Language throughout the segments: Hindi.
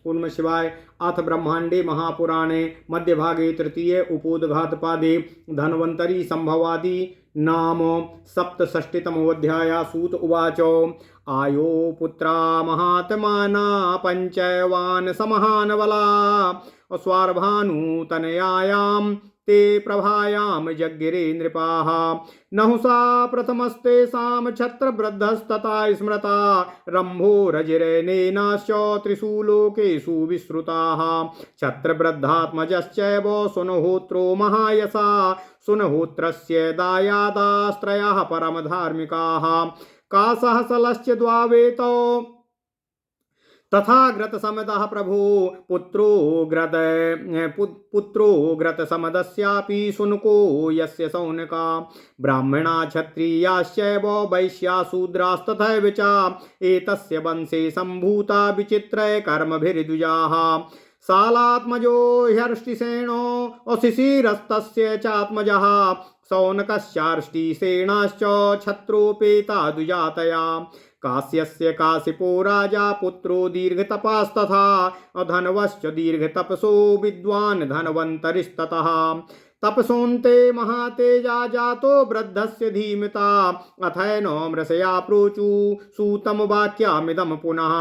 ओम नमः शिवाय। अथ ब्रह्मांडे महापुराणे मध्यभागे तृतीय उपोद्घात पादे धन्वंतरी संभवादि नाम सप्तषष्टितमोऽध्यायः। सूत उवाच आयो पुत्रा महात्माना पंचवान समहानवला स्वार्भानुतनयायां ते प्रभायां जज्ञिरे नृपाः नहुषा प्रथमस्तेषां छत्रवृद्धस्तथा स्मृता रम्भो रजिरेनेनाश्च त्रिषु लोकेषु विश्रुताः छत्रवृद्धात्मजश्चैव सुनहोत्रो महायशा सुनहोत्रस्य दायादास्त्रयः परमधार्मिकाः कासहसलश्च द्वावेतौ तथाग्रत समदः प्रभु पुत्रो ग्रत समदस्यापि शुनको यस्य सौनका ब्राह्मणा क्षत्रियाश्चैव वैश्या शूद्रास्तथैव च एतस्य वंशे सम्भूता विचित्रैः कर्मभिर्द्विजाः शालात्मजो ह्यर्ष्टिसेनो अशिशिरस्तस्य चात्मजः शौनकश्चार्ष्टिसेनाश्च क्षत्रोपेता द्विजातया काश्यस्य काशिपो राजा पुत्रो दीर्घतपास्तथा धनवश्च दीर्घतपसो विद्वान् धनवन्तरिस्ततः तपसोऽन्ते महातेजा जातो वृद्धस्य धीमता अथैनो ऋषया प्रोचु सूतं वाक्यमिदं पुनः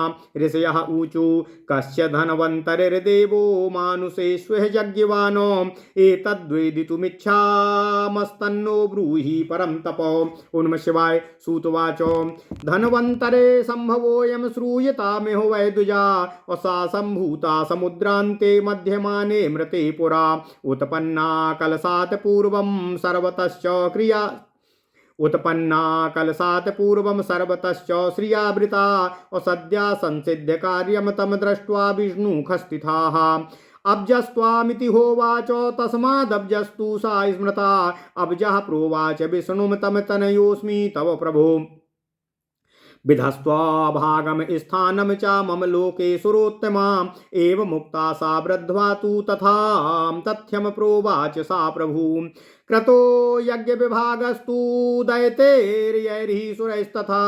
ऋषयः ऊचु कस्य धनवन्तरिर्देवो मानुषेष्वः यज्ञवानो एतद्वेदितुमिच्छामस्तन्नो ब्रूहि परं तपो। ओम नमः शिवाय। सूतवाच धनवन्तरे सम्भवोऽयं श्रूयतामिह वै द्विजा असा सम्भूता समुद्रान्ते मध्यमाने मृते पुरा उत्पन्ना कलशात् पूर्वं सर्वतश्च क्रिया उत्पन्ना कलशात् पूर्वं सर्वतश्च श्रियावृता असद्या संसिद्ध कार्यं तं दृष्ट्वा विष्णुखस्थिताः अब्जस्त्वामिति होवाच तस्मादब्जस्तु सा स्मृता अब्जः प्रोवाच विष्णुं तं तनयोऽस्मि तव प्रभो विधस्त्वा भागम स्थानम च मम लोके सुरोत्तमा एव मुक्ता सा वृद्ध्वा तु तथा तथ्यम प्रोवाच सा प्रभु क्रतो यज्ञ विभागस्तु दैतेर्यैर्हि सुरैस्तथा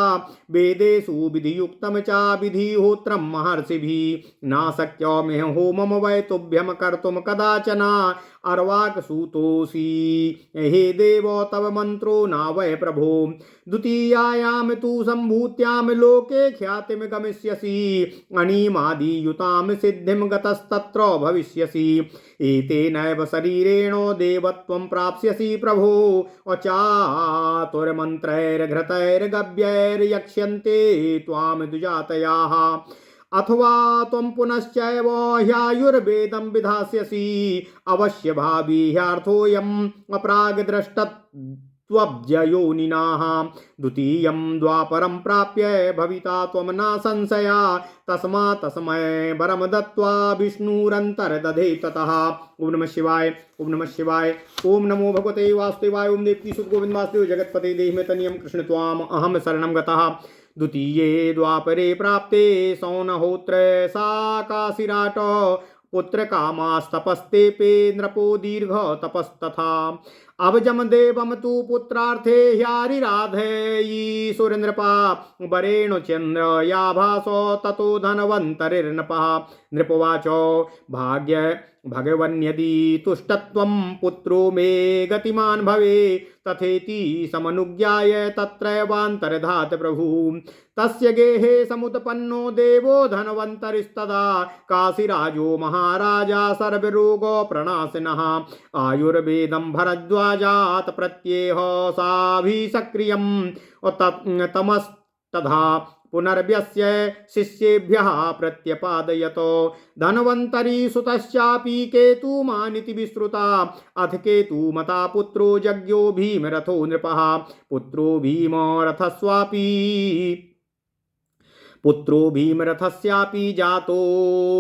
वेदेषु विधियुक्तं च विधिहोत्रं महर्षिभिः नाशक्यमिह होमं वै तुभ्यं कर्तुं कदाचन अर्वाकसूतोऽसि हे देव तव मन्त्रो न वै प्रभो द्वितीयायां तु सम्भूत्यां लोके ख्यातिं गमिष्यसि अणिमादियुतां सिद्धिं गतस्तत्र भविष्यसि एतेनैव शरीरेण देवत्वं प्राप्स्यसि प्रभो अचातुर्मन्त्रैर्घृतैर्गव्यैर्यक्ष्यन्ते त्वां द्विजातयाः अथवा त्वं पुनश्चैव ह्यायुर्वेदं विधास्यसि अवश्य भावी ह्यार्थोऽयम् अप्राग्द्रष्टत्वब्जयोनिनाः द्वितीयं द्वापरं प्राप्य भविता त्वं न संशया तस्मात् तस्मै वरं दत्त्वा विष्णुरन्तर्दधे ततः। ओम नमः शिवाय। ओम नमः शिवाय। ओम नमो भगवते वासुदेवाय। ओम देवकी सुत गोविंद वासुदेव जगतपते देहि मे तनियं कृष्ण त्वाम अहम शरणं गतः। द्वितीये द्वापरे प्राप्ते सौनहोत्र सा काशिराट पुत्रकामास्तपस्तेपे नृपो दीर्घ तपस्तथा अवजम देवम तु पुत्रार्थे ह्यारिराधयी सुरेन्द्रपा वरेण चंद्र याभासो ततो धनवन्तरिर्नपः नृपवाच भाग्य भगवन्यदि तुष्टत्वं पुत्रो मे गतिमान् भवे तथेति समनुज्ञाय तत्रैवान्तर्धात प्रभु तस्य गेहे समुत्पन्नो देवो धनवन्तरिस्तदा काशीराजो महाराजा सर्वरोगो प्रणाशिनः आयुर्वेदं भरद्वाजात् प्रत्येह साभिसक्रियं तमस्तथा पुनर्व्यस्य शिष्येभ्यः प्रत्यपादयतो धनवन्तरी सुतश्चापि केतुमानिति विश्रुता अथ केतुमता पुत्रो जज्ञो भीमरथो नृपः पुत्रो भीमरथस्वापि पुत्रो भीमरथस्यापि जातो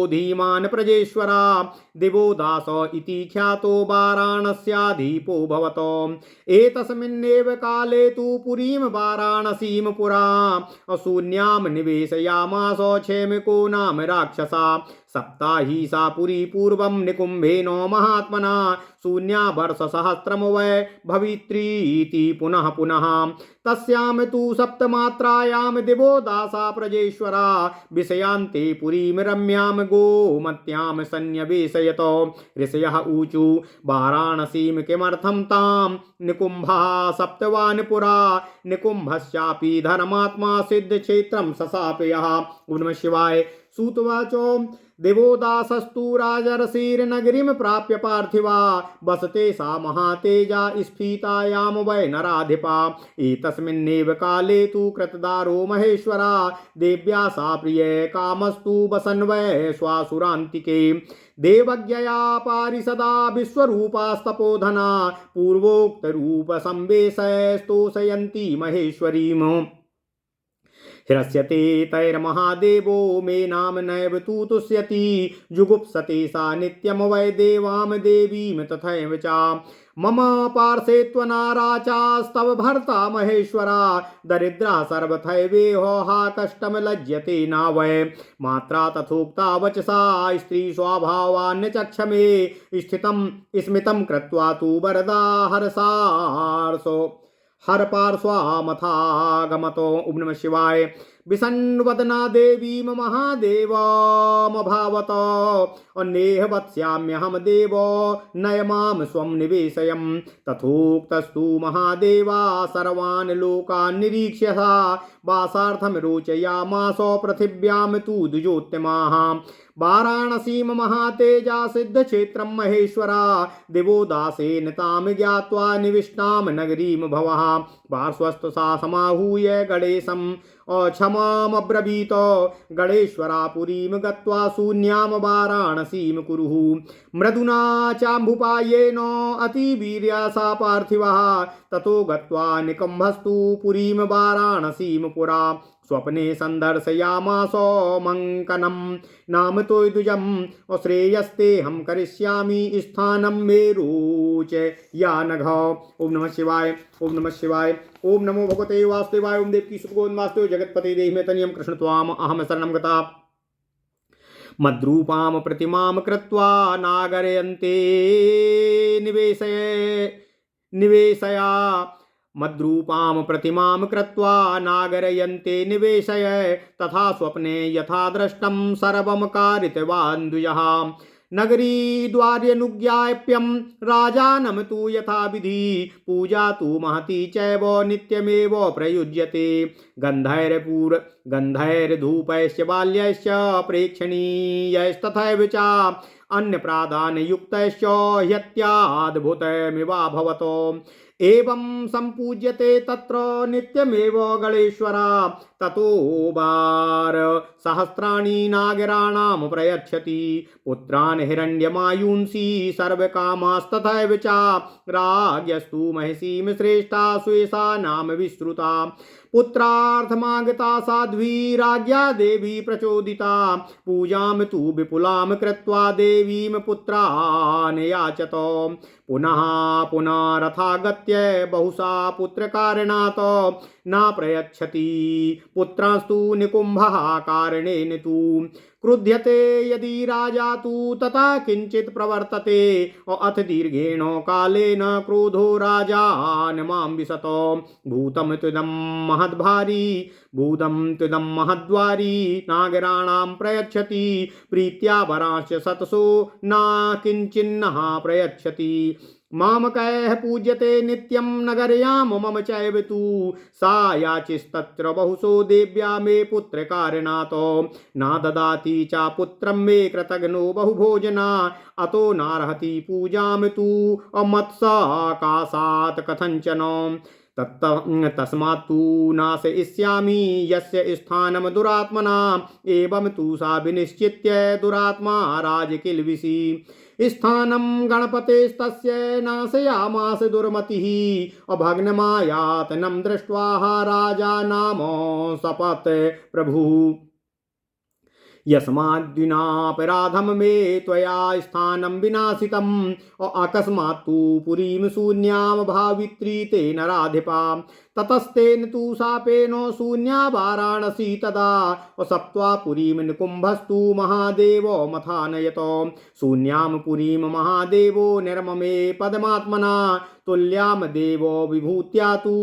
धीमान् प्रजेश्वरा दिवो दास इति ख्यातो वाराणस्याधीपो भवतो एतस्मिन्नेव काले तु पुरीं वाराणसीं पुरा अशून्यां निवेशयामास क्षेमिको नाम राक्षसा सप्ताही सा पुरी पूर्वं निकुम्भेन महात्मना शून्या वर्षसहस्रम वै भवित्रीति पुनः पुनः। तस्याम तु सप्तमात्रायाम दिवो दासा प्रजेश्वरा विषयांते पुरीं रम्याम गोमत्याम सन्निवेशयतो। ऋषयः ऊचु वाराणसीं किमर्थं तां निकुम्भा सप्तवान् पुरा निकुम्भस्यापि धर्मात्मा सिद्ध क्षेत्रं ससापयः। ओम नमः शिवाय। सूतवाचो देवोदासस्तु राजर्षिर्नगरीं प्राप्य पार्थिवा वसते सा महातेजा स्फीतायां वै नराधिपा। एतस्मिन्नेव काले तु कृतदारो महेश्वरा देव्या सा प्रिय कामस्तु वसन् वै स्वासुरान्तिके। देवज्ञया पारिषदा विश्वरूपास्तपोधना पूर्वोक्तरूप संवेशस्तोषयन्ती महेश्वरीम्। ह्रस्यते तैर्महादेवो मे नाम नैव तु तुष्यति जुगुप्सते सा नित्यं वै देवां देवीं तथैव च। मम पार्श्वे त्वनाराचास्तव भर्ता महेश्वरा दरिद्रा सर्वथैवेह हा कष्टं लज्जते न वै। मात्रा तथोक्ता वचसा स्त्री स्वभावान् चक्षमे स्थितं स्मितं कृत्वा तु वरदा हर्षार्षो हर पार्श्वामथागमतो। ओम नमः शिवाय। विषण्वदना देवीं महादेवमभावत अन्येह वत्स्याम्यहं देव नय मां स्वं निवेशयम्। तथोक्तस्तु महादेवा सर्वान् लोकान् निरीक्ष्य वासार्थं रोचयामास पृथिव्यां तु द्विजोत्तमाः। वाराणसीं महातेजा सिद्धक्षेत्रं महेश्वरा दिवोदासेन तां ज्ञात्वा निविष्टां नगरीं भवः। पार्श्वस्थ सा समाहूय गणेशम् क्षमामब्रवीत। गणेश्वरा पुरीं गत्वा शून्यां वाराणसीं कुरुः। मृदुना चाम्बुपायेन अतिवीर्या सा पार्थिवः ततो गत्वा निकम्भस्तु पुरीं वाराणसीं पुरा। स्वप्ने संदर्शयामास मंकनं नाम तोयद्विजम् श्रेयस्तेऽहं करिष्यामि स्थानं मे रोचयानघ। ओम नमः शिवाय। ओम नमः शिवाय। ओम नमो भगवते वासुदेवाय। ओम देवकी सुतगोन्वास्तु जगत्पते देहि मे तनियं कृष्ण त्वाम अहम शरणं गता। मद्रूपां प्रतिमां कृत्वा नागरयन्ते निवेशया मद्रूपां प्रतिमां कृत्वा नागरयन्ते निवेशय। तथा स्वप्ने यथा दृष्टं सर्वं कारितवान् द्विजः। नगरी द्वार्यनुज्ञाप्यं राजानं तु यथा विधि पूजा तु महती चैव नित्यमेव प्रयुज्यते। गन्धैर्धूपैश्च बाल्यैश्च प्रेक्षणीयैस्तथैव च अन्यप्रादानयुक्तैश्च ह्यत्याद्भुतमिवाभवत्। एवं सम्पूज्यते तत्र नित्यमेव गणेश्वरा। ततो वार सहस्राणि नागराणां प्रयच्छति पुत्रान् हिरण्यमायूंषि सर्वकामास्तथैव च। राज्ञस्तु महिषीं श्रेष्ठा स्वेषा नाम विश्रुता। पुत्रार्थमागता साध्वी राज्ञा देवी प्रचोदिता। पूजां तु विपुलां कृत्वा देवीं पुत्रान् याचत। पुनः पुनः रथागत्य बहुशा पुत्रकारणात् न प्रयच्छति पुत्रांस्तु निकुम्भः कारणेन तु। क्रुध्यते यदि राजा तु तथा किंचित प्रवर्तते अथ दीर्घेण कालेन क्रोधो राजान् मां विशत। भूतं त्विदं महद्भारी भूतं त्विदं महद्वारी नागराणां प्रयच्छति प्रीत्या वरांश्च शतसो न किंचिन्नः प्रयच्छति। मामकैः पूज्यते नित्यं नगर्यां मम चैव तु। सा याचिस्तत्र बहुशो देव्या मे पुत्रकारणात्। न ददाति च पुत्रं मे कृतघ्नो बहुभोजना। अतो नार्हति पूजां तु अमत्सकाशात् कथञ्चन। तस्मात्तु नाशयिष्यामि यस्य स्थानं दुरात्मना। एवं तु सा विनिश्चित्य दुरात्मा राजकिल्बिषि। स्थानं गणपतेस्तस्य नाशयामास दुर्मतिः। अभग्नमायातनं दृष्ट्वा राजा नाम सपत् प्रभुः। यस्माद्विनापराधं मे त्वया स्थानं विनाशितम् अकस्मात् तु पुरीं शून्यां भावित्री तेन राधिपा। ततस्तेन तु शापेनो शून्या वाराणसी तदा सप्त्वा पुरीं निकुम्भस्तु महादेवो मथानयतो शून्यां पुरीं महादेवो निर्ममे पदमात्मना तुल्यां देवो विभूत्या तु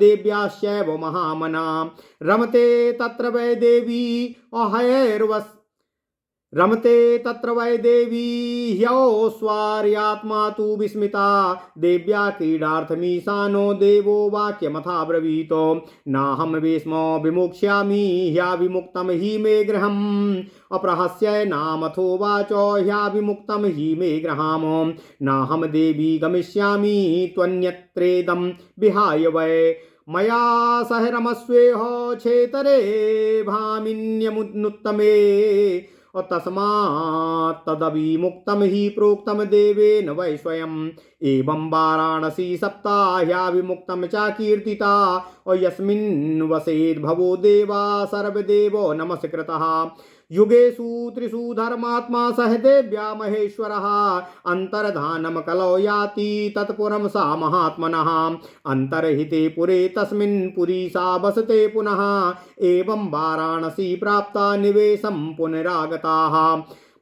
देव्याश्चैव महामना रमते तत्र वै देवी अहैर्वस् रमते तत्र वै देवी ह्यौस्वार्यात्मा तु विस्मिता देव्या क्रीडार्थमीशानो देवो वाक्यमथाब्रवीतो नाहं वेश्मो विमुक्ष्यामि ह्याविमुक्तं हि मे गृहम् अप्रहस्य नामथो वाचो ह्याविमुक्तं हि मे गृहामो नाहं देवी गमिष्यामि त्वन्यत्रेदं विहाय वै मया सह रमस्वेह क्षेतरे भामिन्यमुत्तमे और तस्मात् तदविमुक्तं हि प्रोक्तं देवेन वै स्वयं एवं वाराणसी सप्ताह्या विमुक्तं च कीर्तिता और यस्मिन् वसेद् भवो देवा सर्वदेवो नमस्कृतः युगेषु त्रिषु धर्मात्मा सह देव्या महेश्वरः अंतर्धानं कलौ याति तत्पुरं सा महात्मनः अंतर्हिते पुरे तस्मिन् पुरी सा वसते पुनः एवं वाराणसी प्राप्ता निवेशं पुनरागताः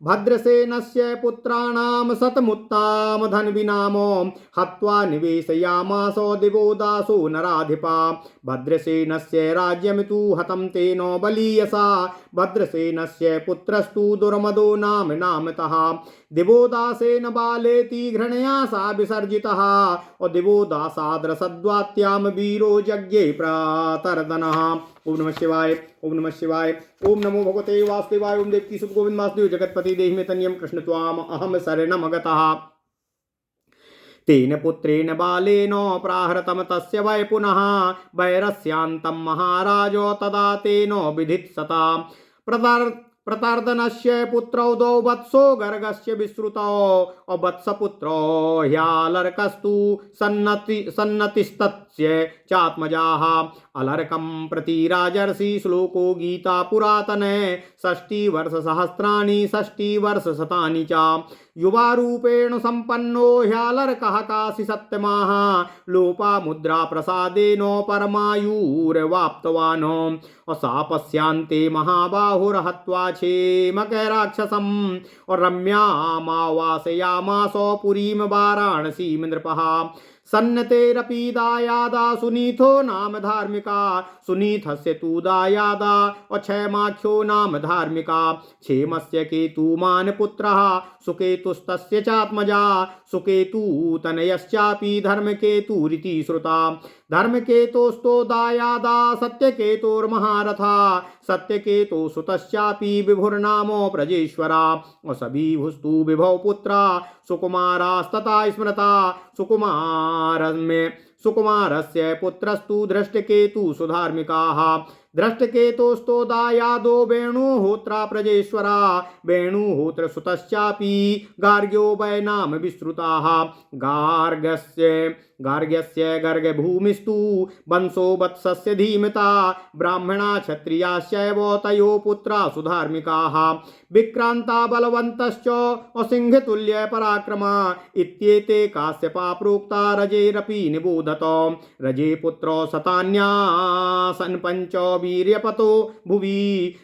भद्रसेनस्य पुत्राणां शतमुत्ताम धन्विनामो हत्वा निवेशयामासो दिवोदासो नराधिपा भद्रसेनस्य राज्यमितु हतं तेनो बलीयसा भद्रसेनस्य पुत्रस्तु दुर्मदो नाम नामतः दिवोदासेन बालेति घृणया सा विसर्जितः और दिवोदासाद्रसद्वात्यां वीरो यज्ञे प्रातर्दनः। ओम नमः शिवाय ओम नमः शिवाय ओम नमो भगवते वासुदेवाय ओम देवकी सुत गोविंद वासुदेव जगतपति देहि मे तन्यं कृष्ण त्वाम अहम शरणमगतः तेन पुत्रेण बालेन प्राहृतं तस्य वै पुनः वैरस्यान्तं महाराजो तदा तेन विधित्सता प्रतार्दनस्य पुत्रौ द्वौ वत्सो गर्गस्य विश्रुतौ वत्सपुत्रो ह्यालर्कस्तु सन्नतिस्तस्य चात्मजाः अलर्कं प्रति राजर्षि श्लोको गीता पुरातने 60 वर्षसहस्राणि 60 वर्षशतानि च युवारूपेण सम्पन्नो ह्यालर्कः काशी सत्यमाः लोपामुद्रा प्रसादेन परमायुर्वाप्तवान् असापस्यान्ते महाबाहुर्हत्वा क्षेमकराक्षसम् और रम्यामावासयामासो पुरीं वाराणसीं नृपः सन्नतेरपि दायादा सुनीथो नाम धार्मिका सुनीथस्य तु दायादा अक्षयमाख्यो नाम धार्मिका क्षेमस्य केतुमान् पुत्रः सुकेतुस्तस्य चात्मजा सुकेतु तनयश्चापि धर्मकेतुरिति श्रुता धर्मकेतोस्तो दायादा सत्यकेतोर्महारथा सत्यकेतो सुतश्चापि विभुर्नामो प्रजेश्वरा सविभुस्तु विभौ पुत्रा सुकुमारास्तथा स्मृता सुकुमारस्य पुत्रस्तु धृष्टकेतु सुधार्मिकाः धृष्टकेतोस्तो दायादो वेणुहोत्रा प्रजेश्वरा वेणुहोत्र सुतश्चापि गार्ग्यो वै नाम विश्रुताः गार्ग्यस्य गर्गभूमिस्तु वंशो वत्सस्य धीमता ब्राह्मणा क्षत्रियाश्चैव तयो पुत्रा सुधार्मिकाः विक्रान्ता बलवन्तश्च असिंहतुल्य पराक्रमा इत्येते काश्यपा प्रोक्ता रजेरपि निबोधत रजे पुत्रो शतान्यासन् पंच वीर्यपतो भुवि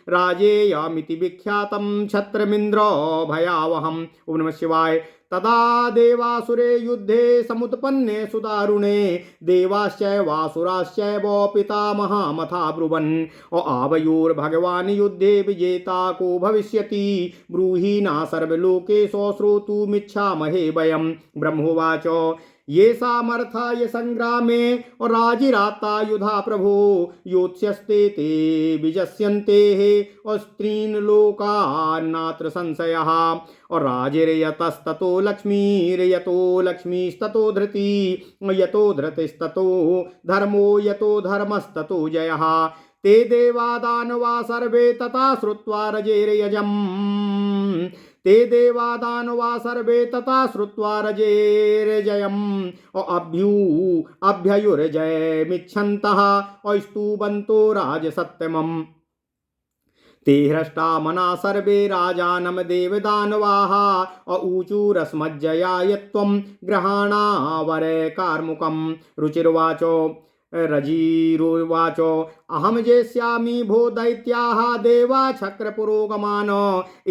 राजेयमिति विख्यातं छत्रमिन्द्रो भयावहम्। ओम नमः शिवाय। तदा देवासुरे युद्धे समुत्पन्ने सुदारुणे देवाश्चैवासुराश्चैव पितामहामथा ब्रुवन् आवयोर्भगवान् युद्धे विजेता को भविष्यति ब्रूहि न सर्वलोकेषु श्रोतुमिच्छामहे वयम्। ब्रह्मोवाच ये सामर्थाय संग्रामे और राजिराता युधा प्रभो योत्स्यस्ते ते विजस्यन्ते और स्त्रीन् लोकान्नात्र संशयः और राजिर्यतस्ततो लक्ष्मीर्यतो लक्ष्मीस्ततो धृति यतो धृतिस्ततो धर्मो यतो धर्मस्ततो जयः ते देवा दानवा सर्वे तथा श्रुत्वा रजेर्यजम् ते देवा दानवा सर्वे तथा श्रुत्वा रजेर्जयम् अभ्ययुर्जयमिच्छन्तः स्तुवन्तो राजसत्यमम् ते हृष्टा मना सर्वे राजानं देवदानवाः ऊचुरस्मज्जया यत्त्वं ग्रहाणावरे कार्मुकं रुचिर्वाचो रजीरुवाचो अहम जेष्यामि भो दैत्याः देवा चक्रपुरोगमान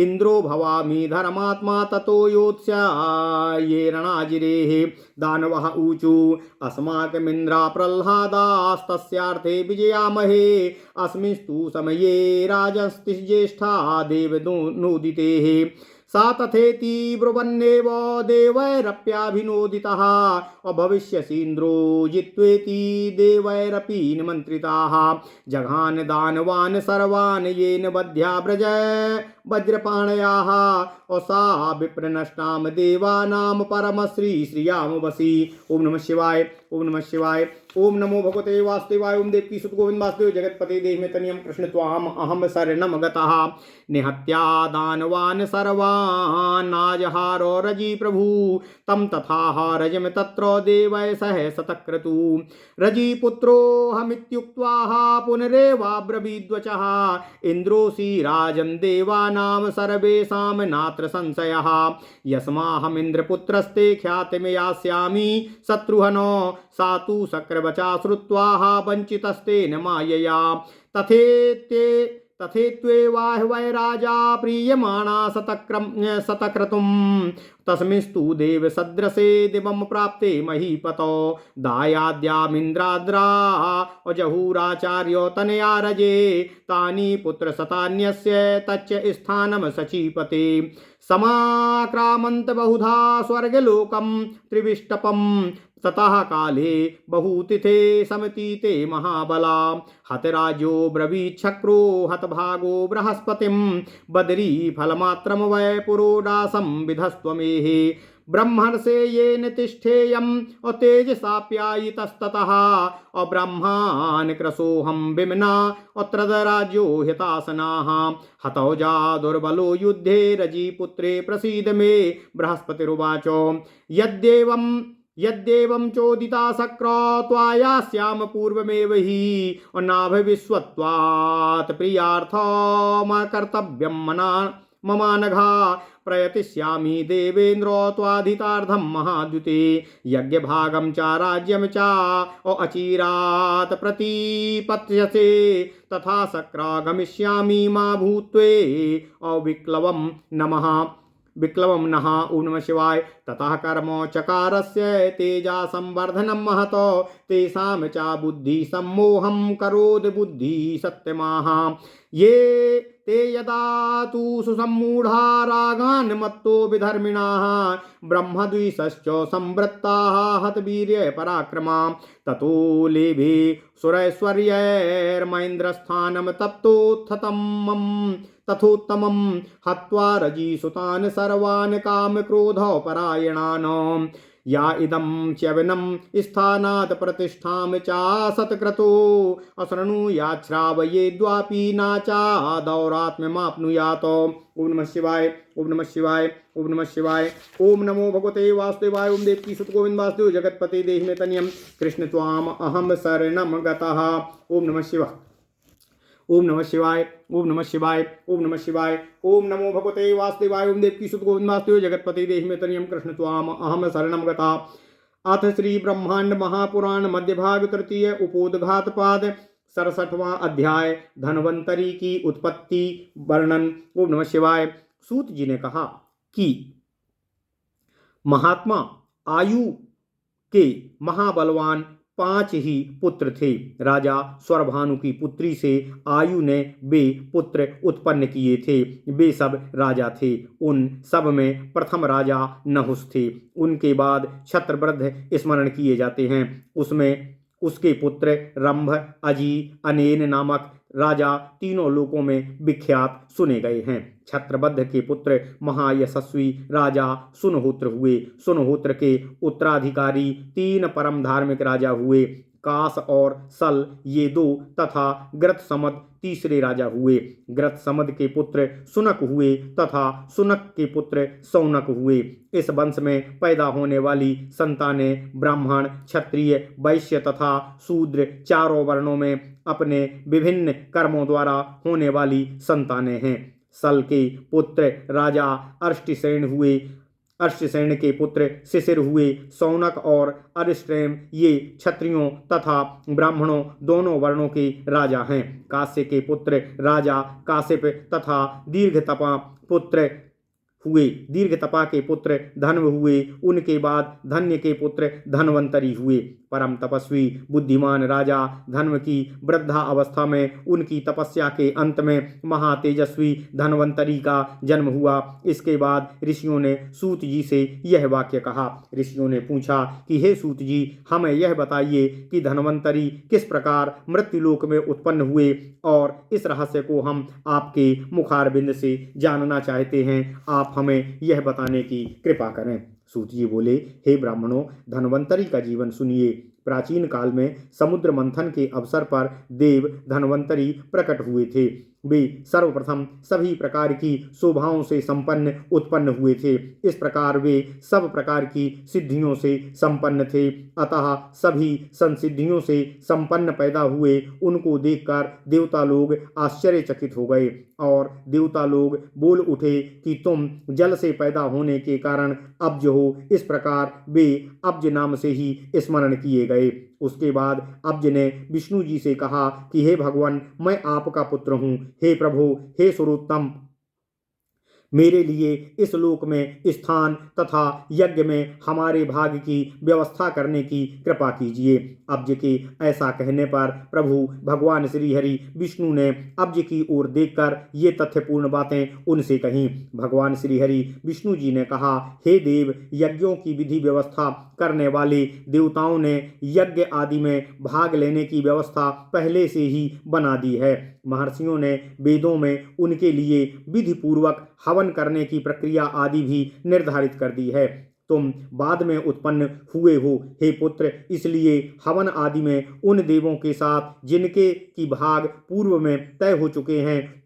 इंद्रो भवामि धर्मात्मा ततो योत्स्ये रणाजिरेः दानवः ऊचु अस्माकमिन्द्रा प्रह्लादास्तस्यार्थे विजयामहे अस्मिंस्तु समये राजस्तिज्येष्ठा देवनोदितेः सा तथेति ब्रुवन्नेव देवैरप्याभिनोदितः अभविष्यसीन्द्रो जित्वेति देवैरपि निमन्त्रिताः जघान दानवान् सर्वान् येन बध्या व्रज वज्रपाणयाः सा विप्रनष्टाम देवानां परमश्री श्रियाम वसी। ओम नमः शिवाय ओम नमः शिवाय ओम नमो भगवते वासुदेवाय। ओम देवकी सुत गोविंद वासुदेव जगतपते देहि तनियम कृष्ण त्वाम अहम शरणम गतः निहत्या दानवान् सर्वान् नाजहारो रजि प्रभु तम तथा रजम तत्र देवै सह सतक्रतु रजि पुत्रो हमित्युक्त्वा पुनरेवाब्रवीद्वचः इंद्रोऽसि राजन् देवानां सर्वेषां नात्र संशयः यस्माहमिन्द्रपुत्रस्ते ख्यातिमयास्यामि शत्रुहनो सा तु शक्रवचा श्रुत्वा वञ्चितस्तेन मायया तथेत्वेवाह वै राजा प्रीयमाणा शतक्रतुं तस्मिंस्तु देव सदृशे दिवं प्राप्ते महीपतो दायाद्यामिन्द्राद्रा अजहूराचार्यो तनया रजे तानि पुत्रशतान्यस्य तच्च स्थानं सचीपते समाक्रामन्त बहुधा स्वर्गलोकं त्रिविष्टपं ततः काले बहुतिथे समतीते महाबला हतराजो ब्रवीच्छक्रो हतभागो बृहस्पतिं बदरी फलमात्रम वै पुरोडासं विधस्त्वमेः ब्रह्मर्षे येन तिष्ठेयम् अतेजसाप्यायितस्ततः अब्रह्मान् क्रसोऽहं विमना अत्रदराज्यो हितासनाः हतौजा दुर्बलो युद्धे रजिपुत्रे प्रसीद मे बृहस्पतिरुवाच यद्देवं चोदिता शक्र त्वायास्याम पूर्वमेव हि नाभविश्वत्वात् प्रियार्थमकर्तव्यं ममानघा प्रयतिष्यामि देवेन्द्र त्वाधितार्धं महाद्युते यज्ञभागं च राज्यं च अचिरात् प्रतिपत्स्यसे तथा शक्रागमिष्यामि मा भूत्वे अविक्लवं नमः विक्लवं नः। ओम नमः शिवाय। ततः कर्म चकारस्य तेजा संवर्धनं महतो तेषां च बुद्धि सम्मोहं करोद बुद्धि सत्यमाः ये ते यदा तु सुसम्मूढा रागान् मत्तो विधर्मिणाः ब्रह्मद्विषश्च संवृत्ताः हतवीर्य पराक्रमा ततो लेभे सुरैश्वर्यैर्मैन्द्रस्थानं तथोत्तमं हत्वा रजिसुतान् सर्वान् कामक्रोधौ परायणान् या इदं च्यवनं स्थानात् प्रतिष्ठां च सत्क्रतो अशृणुयाच्छ्रावये द्वापि नाचादौरात्म्यमाप्नुयात्। ओम नमः शिवाय ओम नमः शिवाय ओम नमः शिवाय। ओम नमो भगवते वासुदेवाय। ओम देवकी सुत गोविंद वासुदेव जगतपते देहि मे तनियं कृष्ण त्वाम अहम शरणं गतः। ओम नमः शिवाय ओम नमः शिवाय ओम नमः शिवाय ओम नमः शिवाय। ओम नमो भगवते वासुदेवाय। ओम देवकी सुत गोविंद वासुदेव जगतपते देहि मे तनियं कृष्ण त्वाम अहम शरणं गतः। अथ श्री ब्रह्मांड महापुराण मध्य भाग तृतीय उपोद्घात पाद 67वां अध्याय धन्वंतरी की उत्पत्ति वर्णन। ओम नमः शिवाय। सूत जी ने कहा कि महात्मा आयु के महाबलवान 5 ही पुत्र थे। राजा स्वरभानु की पुत्री से आयु ने वे पुत्र उत्पन्न किए थे। वे सब राजा थे। उन सब में प्रथम राजा नहुस थे। उनके बाद छत्रवृद्ध स्मरण किए जाते हैं। उसमें उसके पुत्र रंभ अजी अनेन नामक राजा तीनों लोकों में विख्यात सुने गए हैं। छत्रबद्ध के पुत्र महायशस्वी राजा सुनहोत्र हुए। सुनहोत्र के उत्तराधिकारी 3 परम धार्मिक राजा हुए। कास और सल ये 2 तथा ग्रतसमद तीसरे राजा हुए। ग्रतसमद के पुत्र सुनक हुए तथा सुनक के पुत्र सौनक हुए। इस वंश में पैदा होने वाली संतानें ब्राह्मण क्षत्रिय वैश्य तथा शूद्र चारों वर्णों में अपने विभिन्न कर्मों द्वारा होने वाली संतानें हैं। सल के पुत्र राजा अष्टसेन हुए। अर्षसेन के पुत्र शिशिर हुए। शौनक और अरिष्टनेम ये क्षत्रियों तथा ब्राह्मणों दोनों वर्णों के राजा हैं। काश्य के पुत्र राजा काश्यप तथा दीर्घतपा के पुत्र धन्व हुए। उनके बाद धन्य के पुत्र धन्वंतरी हुए। परम तपस्वी बुद्धिमान राजा धन्व की वृद्धा अवस्था में उनकी तपस्या के अंत में महातेजस्वी धन्वंतरी का जन्म हुआ। इसके बाद ऋषियों ने सूत जी से यह वाक्य कहा। ऋषियों ने पूछा कि हे सूत जी, हमें यह बताइए कि धन्वंतरी किस प्रकार मृत्युलोक में उत्पन्न हुए, और इस रहस्य को हम आपके मुखारबिंद से जानना चाहते हैं। आप हमें यह बताने की कृपा करें। सूत जी बोले, हे ब्राह्मणों, धन्वंतरी का जीवन सुनिए। प्राचीन काल में समुद्र मंथन के अवसर पर देव धन्वंतरी प्रकट हुए थे। वे सर्वप्रथम सभी प्रकार की शोभाओं से संपन्न उत्पन्न हुए थे। इस प्रकार वे सब प्रकार की सिद्धियों से संपन्न थे। अतः सभी संसिद्धियों से संपन्न पैदा हुए उनको देखकर देवता लोग आश्चर्यचकित हो गए, और देवता लोग बोल उठे कि तुम जल से पैदा होने के कारण अब्ज हो। इस प्रकार वे अब्ज नाम से ही स्मरण किए गए। उसके बाद अब्ज ने विष्णु जी से कहा कि हे भगवान, मैं आपका पुत्र हूँ। हे प्रभु, हे सुरोत्तम, मेरे लिए इस लोक में स्थान तथा यज्ञ में हमारे भाग की व्यवस्था करने की कृपा कीजिए। अब्ज के ऐसा कहने पर प्रभु भगवान श्री हरि विष्णु ने अब्ज की ओर देखकर ये तथ्यपूर्ण बातें उनसे कहीं। भगवान श्री हरि विष्णु जी ने कहा, हे देव, यज्ञों की विधि व्यवस्था करने वाले देवताओं ने यज्ञ आदि में भाग लेने की व्यवस्था पहले से ही बना दी है। महर्षियों ने वेदों में उनके लिए विधि पूर्वक हवन करने की प्रक्रिया आदि भी निर्धारित कर दी है। तुम बाद में उत्पन्न हुए हो हे पुत्र, इसलिए हवन आदि में उन देवों के साथ जिनके की भाग पूर्व में तय हो चुके हैं,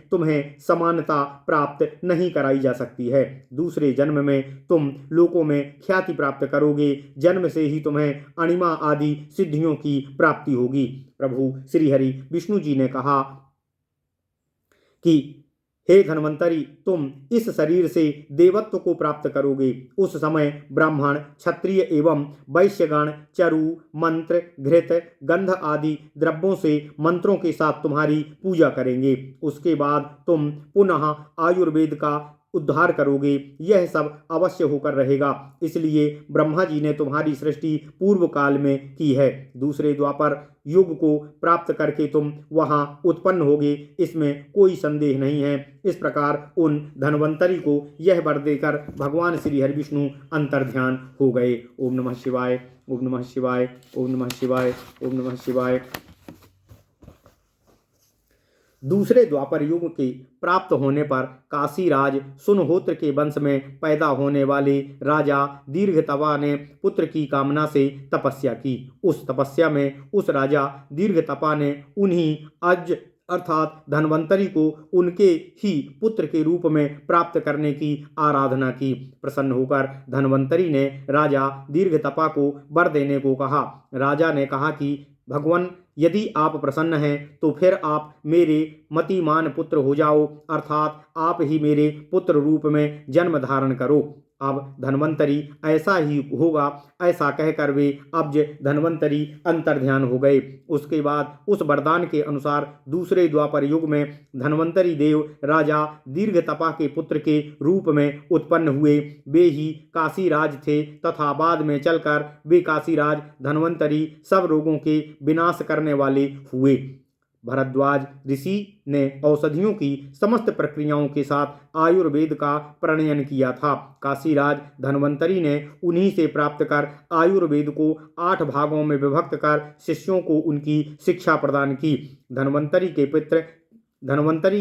तुम्हें समानता प्राप्त नहीं कराई जा सकती है। दूसरे जन्म में तुम लोकों में ख्याति प्राप्त करोगे। जन्म से ही तुम्हें अणिमा आदि सिद्धियों की प्राप्ति होगी। प्रभु श्री हरि विष्णु जी ने कहा कि हे धन्वंतरी, तुम इस शरीर से देवत्व को प्राप्त करोगे। उस समय ब्राह्मण, क्षत्रिय एवं वैश्यगण चरु, मंत्र, घृत, गंध आदि द्रव्यों से मंत्रों के साथ तुम्हारी पूजा करेंगे। उसके बाद तुम पुनः आयुर्वेद का उद्धार करोगे। यह सब अवश्य होकर रहेगा, इसलिए ब्रह्मा जी ने तुम्हारी सृष्टि पूर्व काल में की है। दूसरे द्वापर युग को प्राप्त करके तुम वहां उत्पन्न होगे, इसमें कोई संदेह नहीं है। इस प्रकार उन धन्वंतरी को यह वर देकर भगवान श्री हरि विष्णु अंतर्ध्यान हो गए। ओम नमः शिवाय, ओम नमः शिवाय, ओम नमः शिवाय, ओम नमः शिवाय। दूसरे द्वापर युग के प्राप्त होने पर काशीराज सुनहोत्र के वंश में पैदा होने वाले राजा दीर्घतपा ने पुत्र की कामना से तपस्या की। उस तपस्या में उस राजा दीर्घतपा ने उन्हीं अज अर्थात धन्वंतरी को उनके ही पुत्र के रूप में प्राप्त करने की आराधना की। प्रसन्न होकर धन्वंतरी ने राजा दीर्घतपा को वर देने को कहा। राजा ने कहा कि भगवान, यदि आप प्रसन्न हैं तो फिर आप मेरे मतिमान पुत्र हो जाओ, अर्थात आप ही मेरे पुत्र रूप में जन्म धारण करो। अब धन्वंतरी ऐसा ही होगा, ऐसा कहकर वे अब्ज धन्वंतरी अंतर्ध्यान हो गए। उसके बाद उस वरदान के अनुसार दूसरे द्वापर युग में धन्वंतरी देव राजा दीर्घतपा के पुत्र के रूप में उत्पन्न हुए। वे ही काशीराज थे तथा बाद में चलकर वे काशीराज धन्वंतरी सब रोगों के विनाश करने वाले हुए। भरद्वाज ऋषि ने औषधियों की समस्त प्रक्रियाओं के साथ आयुर्वेद का प्रणयन किया था। काशीराज धन्वंतरी ने उन्हीं से प्राप्त कर आयुर्वेद को 8 भागों में विभक्त कर शिष्यों को उनकी शिक्षा प्रदान की। धन्वंतरी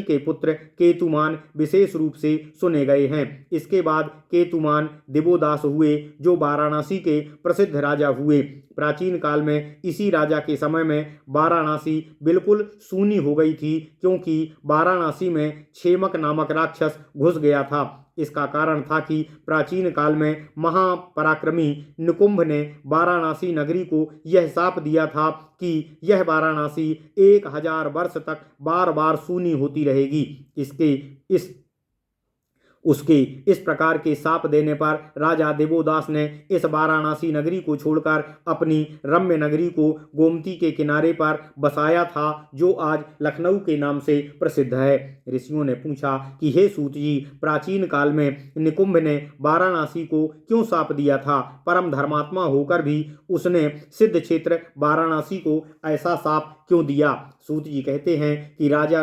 के पुत्र केतुमान विशेष रूप से सुने गए हैं। इसके बाद केतुमान दिवोदास हुए, जो वाराणसी के प्रसिद्ध राजा हुए। प्राचीन काल में इसी राजा के समय में वाराणसी बिल्कुल सूनी हो गई थी, क्योंकि वाराणसी में क्षेमक नामक राक्षस घुस गया था। इसका कारण था कि प्राचीन काल में महापराक्रमी निकुंभ ने वाराणसी नगरी को यह शाप दिया था कि यह वाराणसी 1000 वर्ष तक बार बार सूनी होती रहेगी। उसके इस प्रकार के शाप देने पर राजा देवोदास ने इस वाराणसी नगरी को छोड़कर अपनी रम्य नगरी को गोमती के किनारे पर बसाया था, जो आज लखनऊ के नाम से प्रसिद्ध है। ऋषियों ने पूछा कि हे सूत जी, प्राचीन काल में निकुंभ ने वाराणसी को क्यों शाप दिया था? परम धर्मात्मा होकर भी उसने सिद्ध क्षेत्र वाराणसी को ऐसा शाप क्यों दिया? सूत जी कहते हैं कि राजा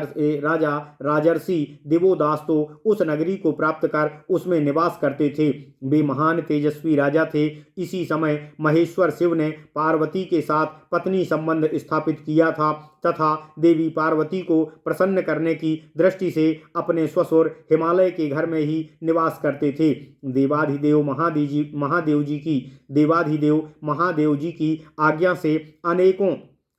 राजर्षि देवोदास तो उस नगरी को प्राप्त कर उसमें निवास करते थे। वे महान तेजस्वी राजा थे। इसी समय महेश्वर शिव ने पार्वती के साथ पत्नी संबंध स्थापित किया था तथा देवी पार्वती को प्रसन्न करने की दृष्टि से अपने ससुर हिमालय के घर में ही निवास करते थे। देवाधिदेव महादेव जी की आज्ञा से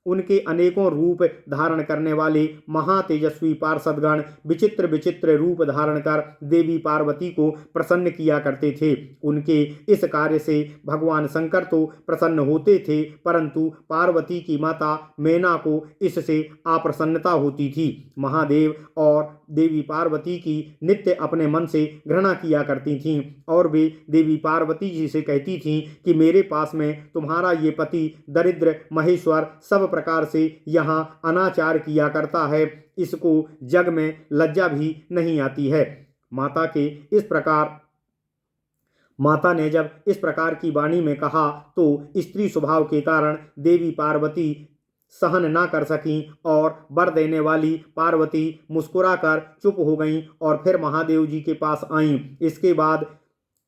उनके अनेकों रूप धारण करने वाले महातेजस्वी पार्षदगण विचित्र विचित्र रूप धारण कर देवी पार्वती को प्रसन्न किया करते थे। उनके इस कार्य से भगवान शंकर तो प्रसन्न होते थे, परंतु पार्वती की माता मैना को इससे अप्रसन्नता होती थी। महादेव और देवी पार्वती की नित्य अपने मन से घृणा किया करती थीं और वे देवी पार्वती जी से कहती थीं कि मेरे पास में तुम्हारा ये पति दरिद्र महेश्वर सब प्रकार से यहाँ अनाचार किया करता है, इसको जग में लज्जा भी नहीं आती है। माता ने जब इस प्रकार की वाणी में कहा तो स्त्री स्वभाव के कारण देवी पार्वती सहन ना कर सकीं और वर देने वाली पार्वती मुस्कुराकर चुप हो गईं और फिर महादेव जी के पास आईं। इसके बाद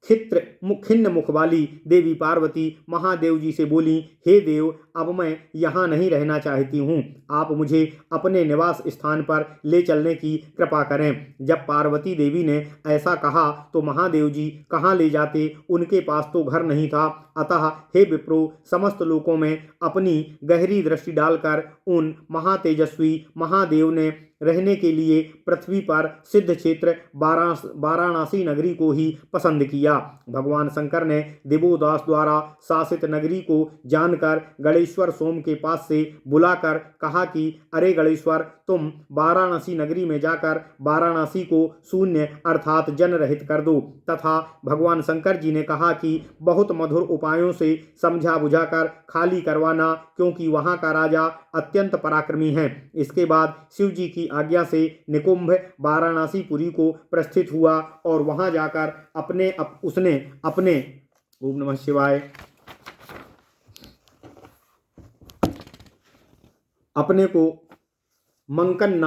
खिन्न मुख वाली देवी पार्वती महादेव जी से बोली, हे देव, अब मैं यहाँ नहीं रहना चाहती हूँ, आप मुझे अपने निवास स्थान पर ले चलने की कृपा करें। जब पार्वती देवी ने ऐसा कहा तो महादेव जी कहाँ ले जाते, उनके पास तो घर नहीं था। अतः हे विप्रो, समस्त लोकों में अपनी गहरी दृष्टि डालकर उन महातेजस्वी महादेव ने रहने के लिए पृथ्वी पर सिद्ध क्षेत्र वाराणसी नगरी को ही पसंद किया। भगवान शंकर ने देवोदास द्वारा शासित नगरी को जानकर गणेश्वर सोम के पास से बुलाकर कहा कि अरे गणेश्वर, तुम वाराणसी नगरी में जाकर वाराणसी को शून्य अर्थात जन रहित कर दो। तथा भगवान शंकर जी ने कहा कि बहुत मधुर उपायों से समझा बुझाकर खाली करवाना, क्योंकि वहां का राजा अत्यंत पराक्रमी है। इसके बाद शिव जी की आज्ञा से निकुंभ वाराणसीपुरी को प्रस्थित हुआ और वहां जाकर उसने अपने ओम नमः शिवाय अपने को मंकन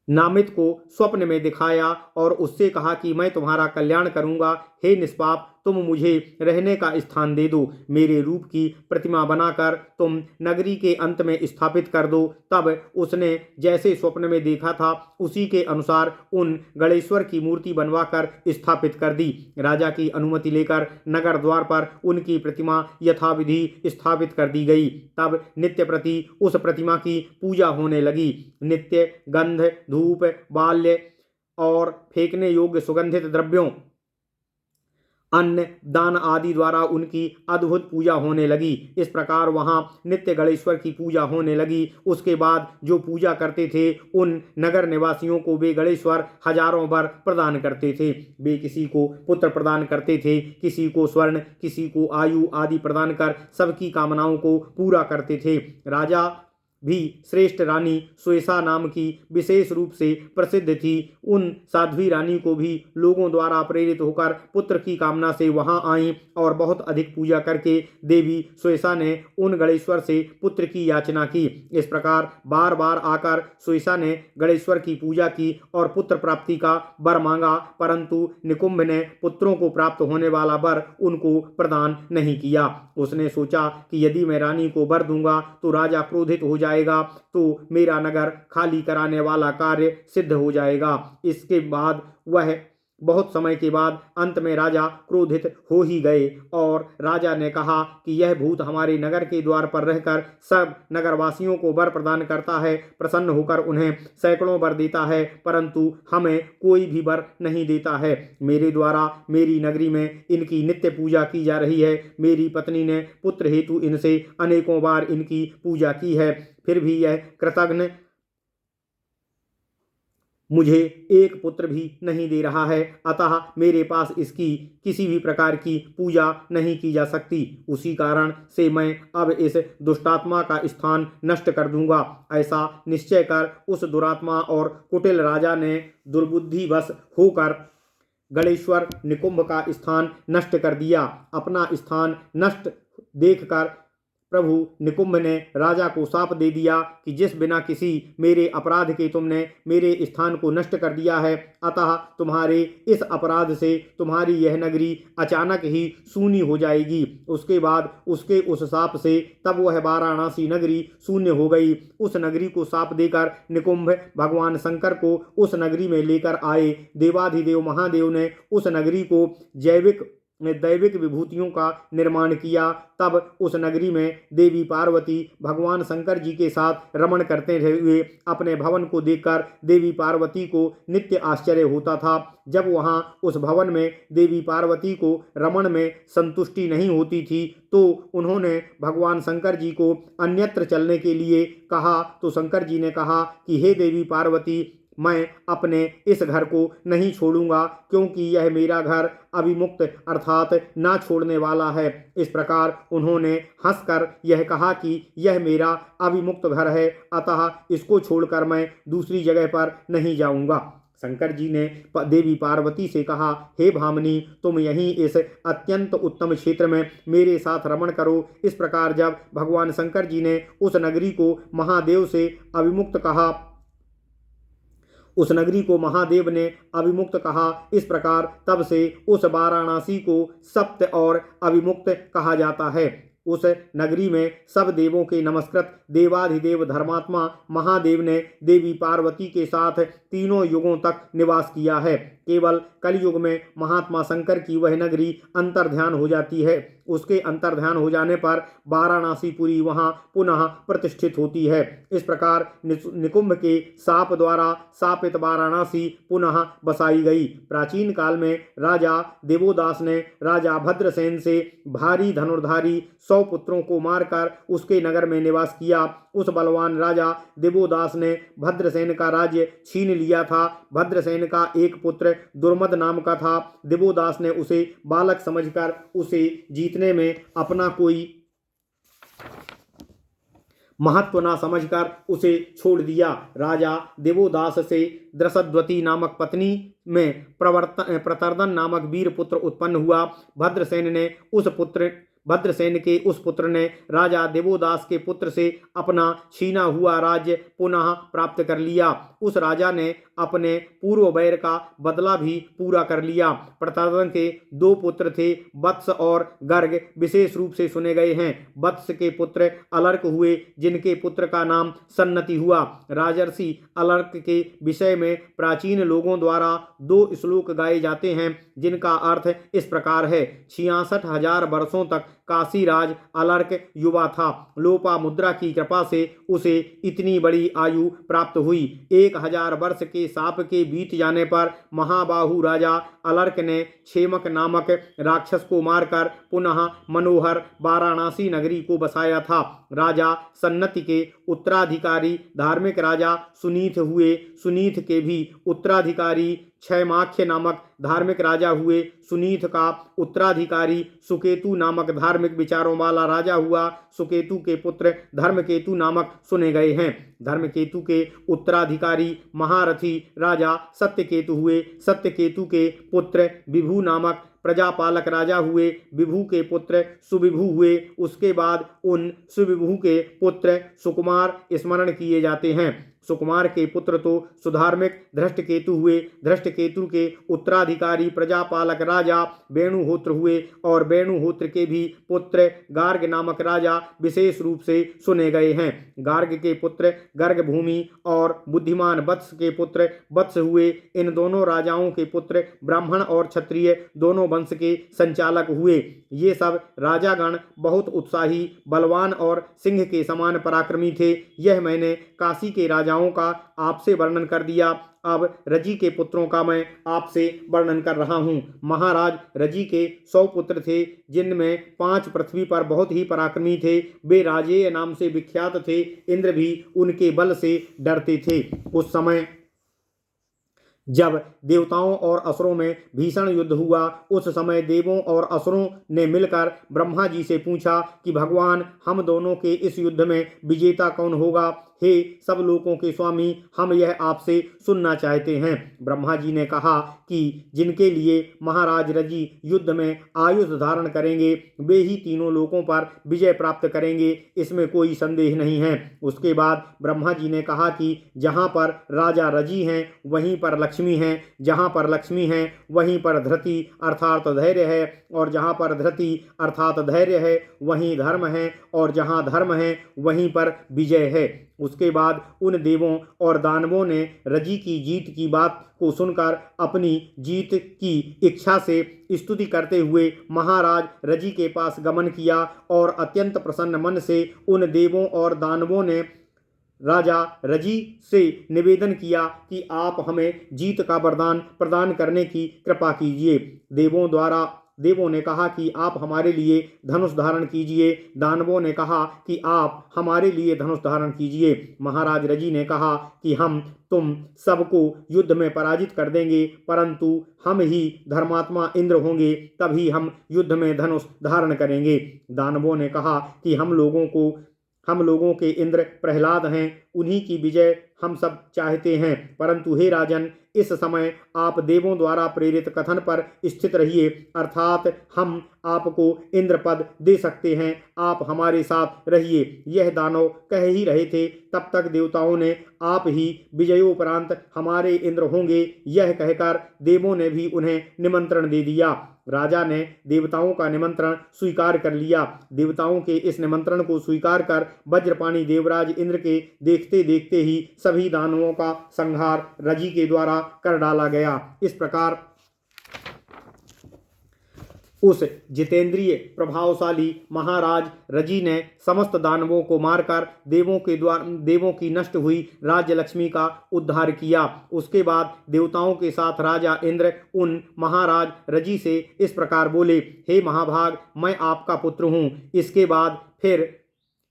नामित को स्वप्न में दिखाया और उससे कहा कि मैं तुम्हारा कल्याण करूंगा। हे निष्पाप, तुम मुझे रहने का स्थान दे दो। मेरे रूप की प्रतिमा बनाकर तुम नगरी के अंत में स्थापित कर दो। तब उसने जैसे स्वप्न में देखा था उसी के अनुसार उन गणेश्वर की मूर्ति बनवाकर स्थापित कर दी। राजा की अनुमति लेकर नगर द्वार पर उनकी प्रतिमा यथाविधि स्थापित कर दी गई। तब नित्य प्रति उस प्रतिमा की पूजा होने लगी। नित्य गंध, धूप, बाल्य और फेंकने योग्य सुगंधित द्रव्यों, अन्न, दान आदि द्वारा उनकी अद्भुत पूजा होने लगी। इस प्रकार वहां नित्य गणेश्वर की पूजा होने लगी। उसके बाद जो पूजा करते थे उन नगर निवासियों को वे गणेश्वर हजारों बार प्रदान करते थे। वे किसी को पुत्र प्रदान करते थे, किसी को स्वर्ण, किसी को आयु आदि प्रदान कर सबकी कामनाओं को पूरा करते थे। राजा भी श्रेष्ठ रानी सुयसा नाम की विशेष रूप से प्रसिद्ध थी। उन साध्वी रानी को भी लोगों द्वारा प्रेरित होकर पुत्र की कामना से वहां आईं और बहुत अधिक पूजा करके देवी सुयसा ने उन गणेश्वर से पुत्र की याचना की। इस प्रकार बार बार आकर सुयसा ने गणेश्वर की पूजा की और पुत्र प्राप्ति का वर मांगा, परंतु निकुंभ ने पुत्रों को प्राप्त होने वाला वर उनको प्रदान नहीं किया। उसने सोचा कि यदि मैं रानी को वर दूंगा तो राजा क्रोधित हो जाएगा, तो मेरा नगर खाली कराने वाला कार्य सिद्ध हो जाएगा। इसके बाद वह बहुत समय के बाद अंत में राजा क्रोधित हो ही गए और राजा ने कहा कि यह भूत हमारे नगर के द्वार पर रहकर सब नगरवासियों को वर प्रदान करता है, प्रसन्न होकर उन्हें सैकड़ों वर देता है, परंतु हमें कोई भी वर नहीं देता है। मेरे द्वारा मेरी नगरी में इनकी नित्य पूजा की जा रही है। मेरी पत्नी ने पुत्र हेतु इनसे अनेकों बार इनकी पूजा की है, फिर भी यह कृतघ्न मुझे एक पुत्र भी नहीं दे रहा है, अतः मेरे पास इसकी किसी भी प्रकार की पूजा नहीं की जा सकती। उसी कारण से मैं अब इस दुष्टात्मा का स्थान नष्ट कर दूंगा। ऐसा निश्चय कर उस दुरात्मा और कुटिल राजा ने दुर्बुद्धिवश होकर गणेश्वर निकुंभ का स्थान नष्ट कर दिया। अपना स्थान नष्ट देखकर प्रभु निकुंभ ने राजा को शाप दे दिया कि जिस बिना किसी मेरे अपराध के तुमने मेरे स्थान को नष्ट कर दिया है, अतः तुम्हारे इस अपराध से तुम्हारी यह नगरी अचानक ही शून्य हो जाएगी। उसके बाद उसके उस शाप से तब वह वाराणसी नगरी शून्य हो गई। उस नगरी को शाप देकर निकुंभ भगवान शंकर को उस नगरी में लेकर आए। देवाधिदेव महादेव ने उस नगरी को दैविक विभूतियों का निर्माण किया। तब उस नगरी में देवी पार्वती भगवान शंकर जी के साथ रमण करते हुए अपने भवन को देखकर देवी पार्वती को नित्य आश्चर्य होता था। जब वहां उस भवन में देवी पार्वती को रमण में संतुष्टि नहीं होती थी तो उन्होंने भगवान शंकर जी को अन्यत्र चलने के लिए कहा, तो शंकर जी ने कहा कि हे देवी पार्वती, मैं अपने इस घर को नहीं छोड़ूंगा, क्योंकि यह मेरा घर अभिमुक्त अर्थात ना छोड़ने वाला है। इस प्रकार उन्होंने हंसकर यह कहा कि यह मेरा अभिमुक्त घर है, अतः इसको छोड़कर मैं दूसरी जगह पर नहीं जाऊंगा। शंकर जी ने देवी पार्वती से कहा, हे भामिनी, तुम यहीं इस अत्यंत उत्तम क्षेत्र में मेरे साथ रमण करो। इस प्रकार जब भगवान शंकर जी ने उस नगरी को महादेव से अभिमुक्त कहा, उस नगरी को महादेव ने अभिमुक्त कहा, इस प्रकार तब से उस वाराणसी को सप्त और अभिमुक्त कहा जाता है। उस नगरी में सब देवों के नमस्कृत देवाधिदेव धर्मात्मा महादेव ने देवी पार्वती के साथ तीनों युगों तक निवास किया है। केवल कलयुग में महात्मा शंकर की वह नगरी अंतर्ध्यान हो जाती है। उसके अंतर्ध्यान हो जाने पर वाराणसीपुरी वहां पुनः प्रतिष्ठित होती है। इस प्रकार निकुंभ के शाप द्वारा शापित वाराणसी पुनः बसाई गई। प्राचीन काल में राजा देवोदास ने राजा भद्रसेन से भारी धनुर्धारी 100 पुत्रों को मारकर उसके नगर में निवास किया। उस बलवान राजा देवोदास ने भद्रसेन का राज्य छीन लिया था। भद्रसेन का एक पुत्र दुर्मद नाम का था। देवोदास ने उसे बालक समझकर उसे जीतने में अपना कोई महत्व न समझकर उसे छोड़ दिया। राजा देवोदास से द्रसद्वती नामक पत्नी में प्रतर्दन नामक वीर पुत्र उत्पन्न हुआ। भद्रसेन के उस पुत्र ने राजा देवोदास के पुत्र से अपना छीना हुआ राज्य पुनः प्राप्त कर लिया। उस राजा ने अपने पूर्व वैर का बदला भी पूरा कर लिया। प्रतर्दन के 2 पुत्र थे, वत्स और गर्ग, विशेष रूप से सुने गए हैं। वत्स के पुत्र अलर्क हुए, जिनके पुत्र का नाम सन्नति हुआ। राजर्षि अलर्क के विषय में प्राचीन लोगों द्वारा 2 श्लोक गाए जाते हैं, जिनका अर्थ इस प्रकार है। 66,000 वर्षों तक काशीराज अलर्क युवा था। लोपा मुद्रा की कृपा से उसे इतनी बड़ी आयु प्राप्त हुई। 1000 वर्ष के शाप के बीत जाने पर महाबाहु राजा अलर्क ने क्षेमक नामक राक्षस को मारकर पुनः मनोहर वाराणसी नगरी को बसाया था। राजा सन्नति के उत्तराधिकारी धार्मिक राजा सुनीत हुए। सुनीत के भी उत्तराधिकारी क्षयमाख्य नामक धार्मिक राजा हुए। सुनीत का उत्तराधिकारी सुकेतु नामक धार्मिक विचारों वाला राजा हुआ। सुकेतु के पुत्र धर्मकेतु नामक सुने गए हैं। धर्मकेतु के उत्तराधिकारी महारथी राजा सत्यकेतु हुए। सत्यकेतु के पुत्र विभु नामक प्रजापालक राजा हुए। विभु के पुत्र सुविभु हुए। उसके बाद उन सुविभु के पुत्र सुकुमार स्मरण किए जाते हैं। सुकुमार के पुत्र तो सुधार्मिक धृष्टकेतु हुए। धृष्टकेतु के उत्तराधिकारी प्रजापालक राजा वेणुहोत्र हुए और वेणुहोत्र के भी पुत्र गार्ग नामक राजा विशेष रूप से सुने गए हैं। गार्ग के पुत्र गर्ग भूमि और बुद्धिमान वत्स के पुत्र वत्स हुए। इन दोनों राजाओं के पुत्र ब्राह्मण और क्षत्रिय दोनों वंश के संचालक हुए। ये सब राजागण बहुत उत्साही, बलवान और सिंह के समान पराक्रमी थे। यह मैंने काशी के राजाओं का आपसे वर्णन कर दिया। अब रजी के पुत्रों का मैं आपसे वर्णन कर रहा हूँ। महाराज रजी के 100 पुत्र थे, जिनमें 5 पृथ्वी पर बहुत ही पराक्रमी थे। वे राजेय नाम से विख्यात थे। इंद्र भी उनके बल से डरते थे। उस समय जब देवताओं और असुरों में भीषण युद्ध हुआ, उस समय देवों और असुरों ने मिलकर ब्रह्मा जी से पूछा कि भगवान, हम दोनों के इस युद्ध में विजेता कौन होगा? हे सब लोगों के स्वामी, हम यह आपसे सुनना चाहते हैं। ब्रह्मा जी ने कहा कि जिनके लिए महाराज रजी युद्ध में आयुध धारण करेंगे, वे ही तीनों लोकों पर विजय प्राप्त करेंगे, इसमें कोई संदेह नहीं है। उसके बाद ब्रह्मा जी ने कहा कि जहाँ पर राजा रजी हैं, वहीं पर लक्ष्मी है, जहाँ पर लक्ष्मी है वहीं पर धृति अर्थात धैर्य है, और जहाँ पर धृति अर्थात धैर्य है वहीं धर्म है, और जहाँ धर्म है वहीं पर विजय है। उसके बाद उन देवों और दानवों ने रजी की जीत की बात को सुनकर अपनी जीत की इच्छा से स्तुति करते हुए महाराज रजी के पास गमन किया, और अत्यंत प्रसन्न मन से उन देवों और दानवों ने राजा रजी से निवेदन किया कि आप हमें जीत का वरदान प्रदान करने की कृपा कीजिए। देवों ने कहा कि आप हमारे लिए धनुष धारण कीजिए। दानवों ने कहा कि आप हमारे लिए धनुष धारण कीजिए। महाराज रजी ने कहा कि हम तुम सबको युद्ध में पराजित कर देंगे, परंतु हम ही धर्मात्मा इंद्र होंगे, तभी हम युद्ध में धनुष धारण करेंगे। दानवों ने कहा कि हम लोगों के इंद्र प्रहलाद हैं, उन्हीं की विजय हम सब चाहते हैं, परंतु हे राजन, इस समय आप देवों द्वारा प्रेरित कथन पर स्थित रहिए, अर्थात हम आपको इंद्र पद दे सकते हैं, आप हमारे साथ रहिए। यह दानव कह ही रहे थे, तब तक देवताओं ने आप ही विजयोपरांत हमारे इंद्र होंगे, यह कहकर देवों ने भी उन्हें निमंत्रण दे दिया। राजा ने देवताओं का निमंत्रण स्वीकार कर लिया। देवताओं के इस निमंत्रण को स्वीकार कर वज्रपाणी देवराज इंद्र के देखते देखते ही सभी दानवों का संहार रजी के द्वारा कर डाला गया। इस प्रकार उस जितेंद्रिय प्रभावशाली महाराज रजी ने समस्त दानवों को मारकर देवों की नष्ट हुई राज्य लक्ष्मी का उद्धार किया। उसके बाद देवताओं के साथ राजा इंद्र उन महाराज रजी से इस प्रकार बोले, हे महाभाग, मैं आपका पुत्र हूँ। इसके बाद फिर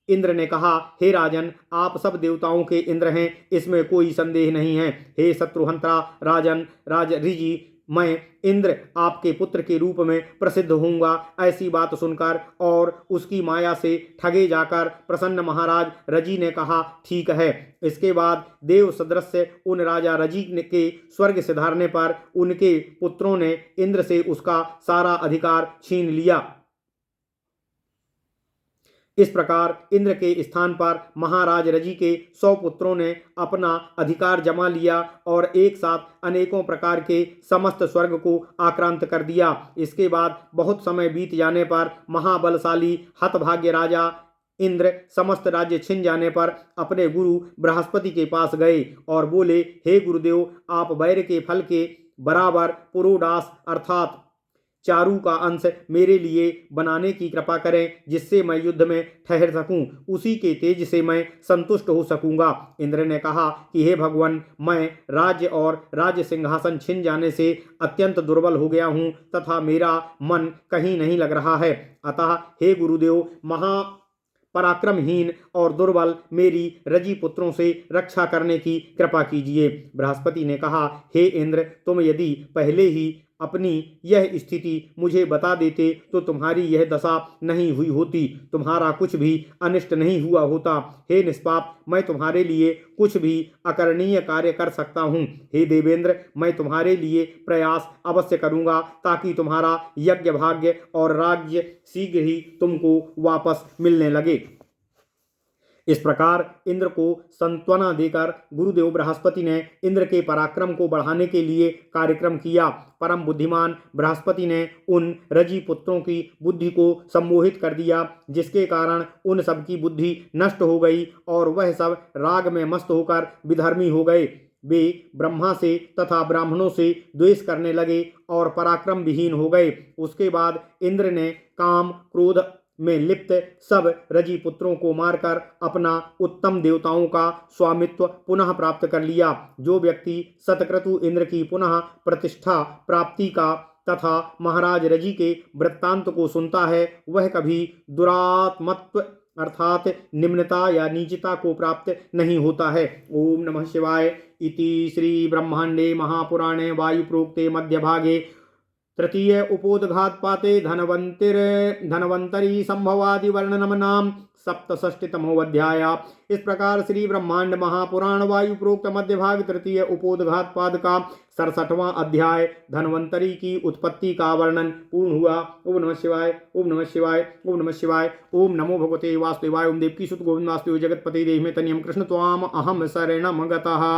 इंद्र ने कहा, हे राजन, आप सब देवताओं के इंद्र हैं, इसमें कोई संदेह नहीं है। हे शत्रुहंत्रा राजन राज ऋषि, मैं इंद्र आपके पुत्र के रूप में प्रसिद्ध होऊंगा। ऐसी बात सुनकर और उसकी माया से ठगे जाकर प्रसन्न महाराज रजी ने कहा, ठीक है। इसके बाद देव सदृश्य उन राजा रजी के स्वर्ग सिधारने पर उनके पुत्रों ने इंद्र से उसका सारा अधिकार छीन लिया। इस प्रकार इंद्र के स्थान पर महाराज रजी के 100 पुत्रों ने अपना अधिकार जमा लिया और एक साथ अनेकों प्रकार के समस्त स्वर्ग को आक्रांत कर दिया। इसके बाद बहुत समय बीत जाने पर महाबलशाली हतभाग्य राजा इंद्र समस्त राज्य छिन जाने पर अपने गुरु बृहस्पति के पास गए और बोले, हे गुरुदेव, आप वैर के फल के बराबर पुरोडास अर्थात चारु का अंश मेरे लिए बनाने की कृपा करें, जिससे मैं युद्ध में ठहर सकूं, उसी के तेज से मैं संतुष्ट हो सकूंगा। इंद्र ने कहा कि हे भगवान, मैं राज्य और राज्य सिंहासन छिन जाने से अत्यंत दुर्बल हो गया हूं तथा मेरा मन कहीं नहीं लग रहा है। अतः हे गुरुदेव, पराक्रमहीन और दुर्बल मेरी रजी पुत्रों से रक्षा करने की कृपा कीजिए। बृहस्पति ने कहा, हे इंद्र, तुम यदि पहले ही अपनी यह स्थिति मुझे बता देते तो तुम्हारी यह दशा नहीं हुई होती, तुम्हारा कुछ भी अनिष्ट नहीं हुआ होता। हे निष्पाप, मैं तुम्हारे लिए कुछ भी अकरणीय कार्य कर सकता हूँ। हे देवेंद्र, मैं तुम्हारे लिए प्रयास अवश्य करूँगा ताकि तुम्हारा यज्ञ भाग्य और राज्य शीघ्र ही तुमको वापस मिलने लगे। इस प्रकार इंद्र को सांत्वना देकर गुरुदेव बृहस्पति ने इंद्र के पराक्रम को बढ़ाने के लिए कार्यक्रम किया। परम बुद्धिमान बृहस्पति ने उन रजी पुत्रों की बुद्धि को सम्मोहित कर दिया, जिसके कारण उन सब की बुद्धि नष्ट हो गई और वह सब राग में मस्त होकर विधर्मी हो गए। वे ब्रह्मा से तथा ब्राह्मणों से द्वेष करने लगे और पराक्रम विहीन हो गए। उसके बाद इंद्र ने काम क्रोध में लिप्त सब रजी पुत्रों को मारकर अपना उत्तम देवताओं का स्वामित्व पुनः प्राप्त कर लिया। जो व्यक्ति सतक्रतु इंद्र की पुनः प्रतिष्ठा प्राप्ति का तथा महाराज रजी के वृत्तांत को सुनता है, वह कभी दुरात्मत्व अर्थात निम्नता या नीचता को प्राप्त नहीं होता है। ओम नमः शिवाय। इति श्री ब्रह्मांडे महापुराणे वायु प्रोक्ते मध्य भागे तृतीय उपोदघातपाते धनवंतरी संभवादि वर्णनम नाम सप्तषष्टितमोऽध्याय। इस प्रकार श्री ब्रह्मांड महापुराण वायु प्रोक्त मध्य भाग तृतीय उपोदघातपाद का 67वां अध्याय धनवंतरी की उत्पत्ति का वर्णन पूर्ण हुआ। ओम नमः शिवाय। ओम नमः शिवाय। ओम नमः शिवाय। ओम नमो भगवते वासुदेवाय। ओम देवकी सुत गोविंद वासुदेव जगतपति देहि में तनियम कृष्ण त्वाम अहम शरणम गतः।